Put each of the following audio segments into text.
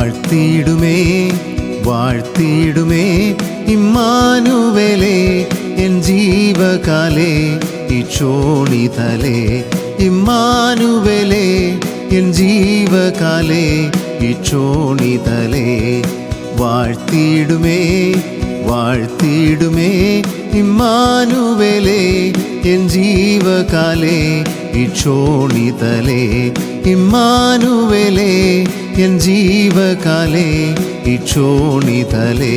വാഴ്ത്തിയിടുമേ വാഴ്ത്തിയിടുമേ ഇമ്മാനുവേലേ N ജീവകാലേ ഇക്ഷോണിതലേ ഇമ്മാനുവേലേ N ജീവകാലേ ഇക്ഷോണിതലേ വാഴ്ത്തിയിടുമേ വാഴ്ത്തിയിടുമേ ഇമ്മാനുവേലേ N ജീവകാലേ ഇക്ഷോണിതലേ ഇമ്മാനുവേലേ N ജീവകാലേ ഇക്ഷോണിതലേ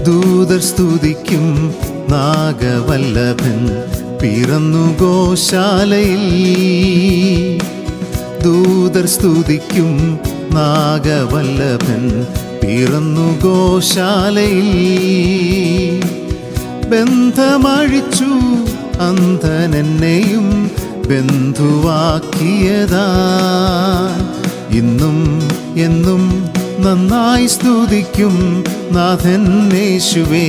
ദൂതർ സ്തുതിക്കും നാഗവല്ലഭൻ പിറന്നു ഗോശാലയിൽ ദൂതർ സ്തുതിക്കും നാഗവല്ലഭൻ പിറന്നു ഗോശാലയിൽ ബന്ധമഴിച്ചു അന്ധനെന്നെയും ബന്ധുവാക്കിയതാ ഇന്നും എന്നും നന്നായി സ്തുതിക്കും നാഥൻ യേശുവേ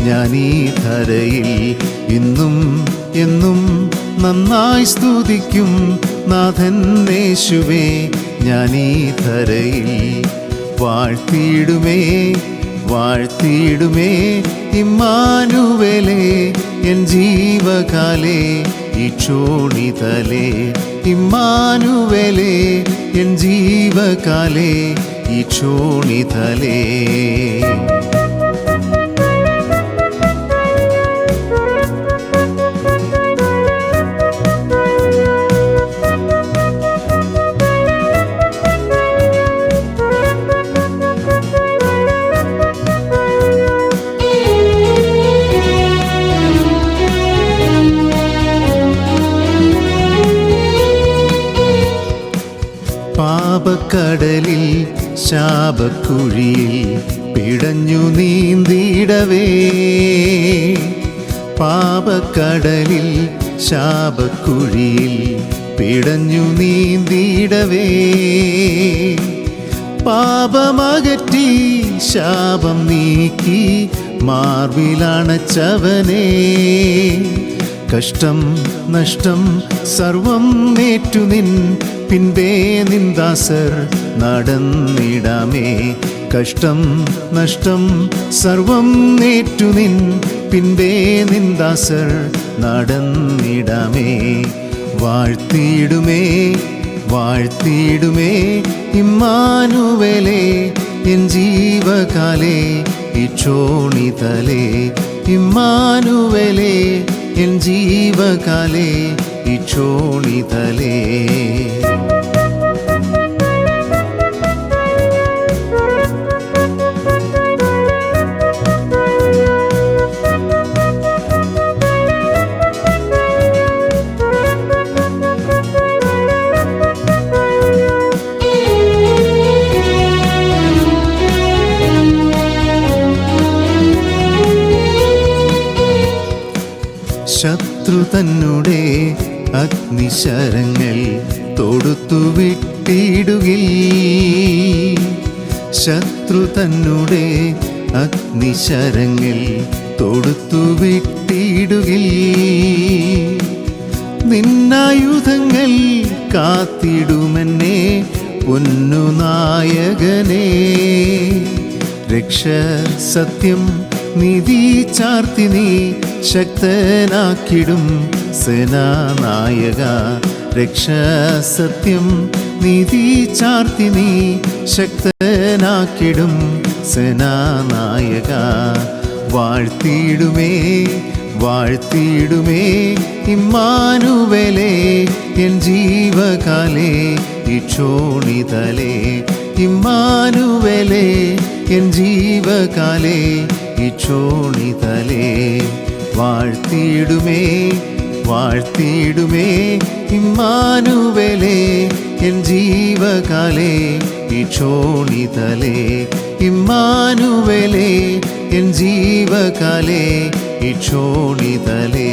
ഞാനീ ധരയിൽ ഇന്നും എന്നും നന്നായി സ്തുതിക്കും നാഥൻ യേശുവേ ഞാനീ ധരയിൽ വാഴ്ത്തിയിടുമേ വാഴ്ത്തിയിടുമേ ഇമ്മാനുവേലേ എൻ ജീവകാലേ ഇക്ഷോണിതലേ ഇമ്മാനുവേലേ എൻ ജീവകാലേ ഇക്ഷോണിതലേ പാപക്കടലിൽ ശാപക്കുഴിയിൽ പിടഞ്ഞു നീന്തിടവേ പാപക്കടലിൽ ശാപക്കുഴിയിൽ പിടഞ്ഞു നീന്തിടവേ പാപമകറ്റി ശാപം നീക്കി മാർവിലണച്ചവനേ കഷ്ടം നഷ്ടം സർവം ഏറ്റു നിൻ പിൻപേ നിന്ദാസർ നടന്നിടാമേ കഷ്ടം നഷ്ടം സർവം ഏറ്റു നിൻ പിൻപേ നിന്ദാസർ നടന്നിടാമേ വാഴ്ത്തിയിടുമേ വാഴ്ത്തിയിടുമേ ഇമ്മാനുവേലേ എൻ ജീവകാലേ ഇക്ഷോണിതലേ ഇമ്മാനുവേലേ എൻ ജീവകാലേ ഇക്ഷോണിതലേ ശത്രു തന്നുടെ അഗ്നിശരങ്ങൾ തൊടുത്തു വിട്ടിടുകിൽ ശത്രു തന്നുടെ അഗ്നിശരങ്ങൾ തൊടുത്തു വിട്ടിടുകിൽ നിന്നായുധങ്ങൾ കാത്തിടുമെന്നെ പൊന്നു നായകനേ രക്ഷ സത്യം നീതി ചാർത്തി നീ ശക്തനാക്കിടും സേനാനായക രക്ഷ സത്യം നീതി ചാർത്തി നീ ശക്തനാക്കിടും സേനാനായക വാഴ്ത്തിയിടുമേ വാഴ്ത്തിയിടുമേ ഇമ്മാനുവേലേ എൻ ജീവകാലേ ഇക്ഷോണിതലേ ഇമ്മാനുവേലേ എൻ ജീവകാലേ ഇക്ഷോണിതലേ വാഴ്ത്തിയിടുമേ വാഴ്ത്തിയിടുമേ ഇമ്മാനുവേലേ എൻ ജീവകാലേ ഇക്ഷോണിതലേ ഇമ്മാനുവേലേ എൻ ജീവകാലേ ഇക്ഷോണിതലേ